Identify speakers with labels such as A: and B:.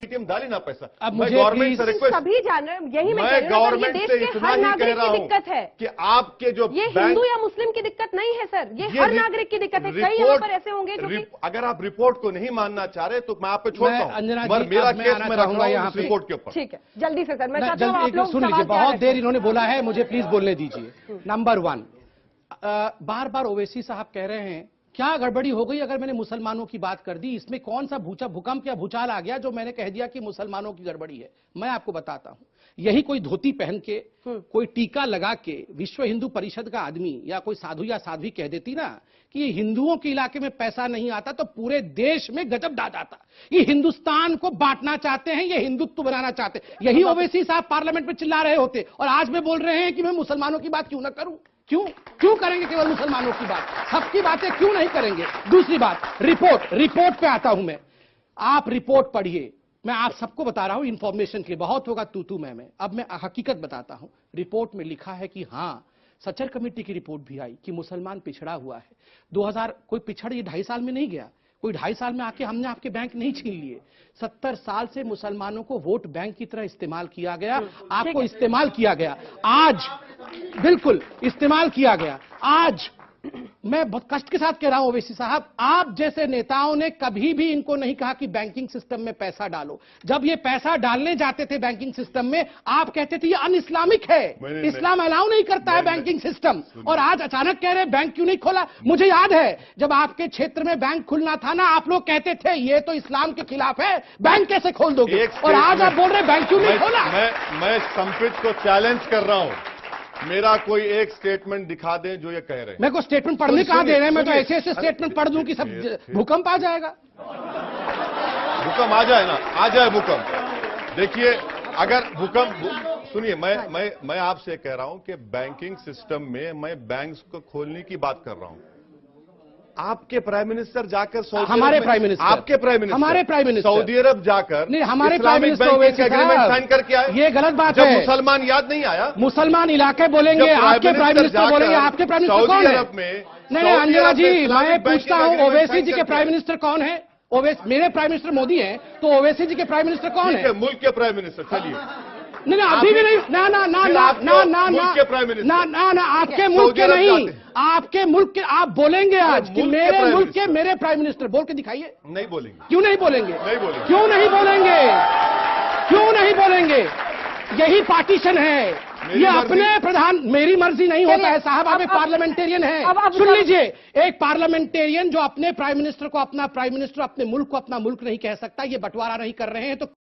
A: ATM डाली ना पैसा।
B: अब
A: मैं
B: मुझे
A: गवर्नमेंट से रिक्वेस्ट,
C: सभी जान रहे हैं, यही मैं कह रही हूँ,
A: गवर्नमेंट
C: ये
A: से
C: देश के
A: इतना
C: हर
A: ही कह
C: नागरिक
A: रहा
C: की
A: हूं
C: दिक्कत है
A: कि आपके जो
C: ये हिंदू या मुस्लिम की दिक्कत नहीं है सर, ये हर नागरिक की दिक्कत है। कई यहाँ पर ऐसे होंगे जो
A: अगर आप रिपोर्ट को नहीं मानना चाह रहे तो मैं आप पे छोड़ता हूं,
B: अंजना
A: मेरा
B: जी,
A: केस मैं रखूंगा
B: यहाँ
A: इस रिपोर्ट के ऊपर।
C: ठीक है, जल्दी से सर, मैं चाहता हूं आप लोग
B: सुन लीजिए,
C: सवाल
B: बहुत
C: तैयार
B: देर
C: रखें।
B: इन्होंने बोला है, मुझे प्लीज बोलने दीजिए। नंबर 1, बार बार ओवैसी साहब कह रहे हैं क्या गड़बड़ी हो गई अगर मैंने मुसलमानों की बात कर दी, इसमें कौन सा भूकंप या भूचाल आ गया जो मैंने कह दिया कि मुसलमानों की गड़बड़ी है। मैं आपको बताता हूं, यही कोई धोती पहन के, कोई टीका लगा के विश्व हिंदू परिषद का आदमी या कोई साधु या साध्वी कह देती ना कि ये हिंदुओं के इलाके में पैसा नहीं आता तो पूरे देश में गजब डाल जाता। ये हिंदुस्तान को बांटना चाहते हैं, ये हिंदुत्व बनाना चाहते हैं। यही ओवैसी साहब पार्लियामेंट में चिल्ला रहे होते और आज में बोल रहे हैं कि मैं मुसलमानों की बात क्यों ना करूं। क्यों करेंगे केवल मुसलमानों की बात, सबकी बातें क्यों नहीं करेंगे। दूसरी बात, रिपोर्ट पे आता हूं मैं। आप रिपोर्ट पढ़िए, मैं आप सबको बता रहा हूं इंफॉर्मेशन के लिए, बहुत होगा तू मैं। अब मैं हकीकत बताता हूं। रिपोर्ट में लिखा है कि हां, सचर कमेटी की रिपोर्ट भी आई कि मुसलमान पिछड़ा हुआ है। 2000 कोई पिछड़ ये 2.5 साल में नहीं गया, कोई 2.5 साल में आके हमने आपके बैंक नहीं छीन लिए। 70 साल से मुसलमानों को वोट बैंक की तरह इस्तेमाल किया गया, आपको इस्तेमाल किया गया, आज बिल्कुल इस्तेमाल किया गया। आज मैं बहुत कष्ट के साथ कह रहा हूं ओवैसी साहब, आप जैसे नेताओं ने कभी भी इनको नहीं कहा कि बैंकिंग सिस्टम में पैसा डालो। जब ये पैसा डालने जाते थे बैंकिंग सिस्टम में, आप कहते थे ये अन इस्लामिक है, इस्लाम अलाउ नहीं करता है बैंकिंग सिस्टम। और आज अचानक कह रहे बैंक क्यों नहीं खोला। मुझे याद है जब आपके क्षेत्र में बैंक खुलना था ना, आप लोग कहते थे ये तो इस्लाम के खिलाफ है, बैंक कैसे खोल दोगे। और आज आप बोल रहे बैंक क्यों नहीं खोला।
A: मैं संपित को चैलेंज कर रहा हूं, मेरा कोई एक स्टेटमेंट दिखा दें जो ये कह रहे हैं।
B: मेरे को स्टेटमेंट पढ़ने कहां दे रहे हैं, मैं तो ऐसे स्टेटमेंट पढ़ दूं कि सब भूकंप आ जाएगा।
A: भूकंप आ जाए ना, आ जाए भूकंप। देखिए अगर भूकंप, सुनिए मैं आपसे कह रहा हूं कि बैंकिंग सिस्टम में मैं बैंक्स को खोलने की बात कर रहा हूं। आपके प्राइम मिनिस्टर जाकर
B: हमारे प्राइम मिनिस्टर,
A: आपके प्राइम मिनिस्टर,
B: हमारे प्राइम मिनिस्टर
A: सऊदी अरब जाकर
B: नहीं, हमारे प्राइम मिनिस्टर
A: एग्रीमेंट साइन करके आए।
B: ये गलत बात
A: जब
B: है।
A: मुसलमान याद नहीं आया,
B: मुसलमान इलाके बोलेंगे, आपके प्राइम मिनिस्टर बोलेंगे, आपके प्राइम मिनिस्टर कौन है। नहीं अंजना जी, मैं पूछता हूं ओवैसी जी के प्राइम मिनिस्टर कौन है। मेरे प्राइम मिनिस्टर मोदी हैं, तो ओवैसी जी के प्राइम मिनिस्टर कौन है।
A: मुल्क के प्राइम मिनिस्टर। चलिए
B: नहीं अभी भी नहीं, ना आपके मुल्क के नहीं, आपके मुल्क के आप बोलेंगे आज कि मेरे मुल्क के मेरे प्राइम मिनिस्टर, बोल के दिखाइए।
A: नहीं बोलेंगे।
B: क्यों नहीं बोलेंगे।
A: नहीं बोलेंगे।
B: क्यों नहीं बोलेंगे, क्यों नहीं बोलेंगे। यही पार्टीशन है, ये अपने प्रधान, मेरी मर्जी नहीं होता है साहब, आप एक पार्लियामेंटेरियन है। सुन लीजिए, एक पार्लियामेंटेरियन जो अपने प्राइम मिनिस्टर को अपना प्राइम मिनिस्टर, अपने मुल्क को अपना मुल्क नहीं कह सकता, ये बंटवारा नहीं कर रहे हैं तो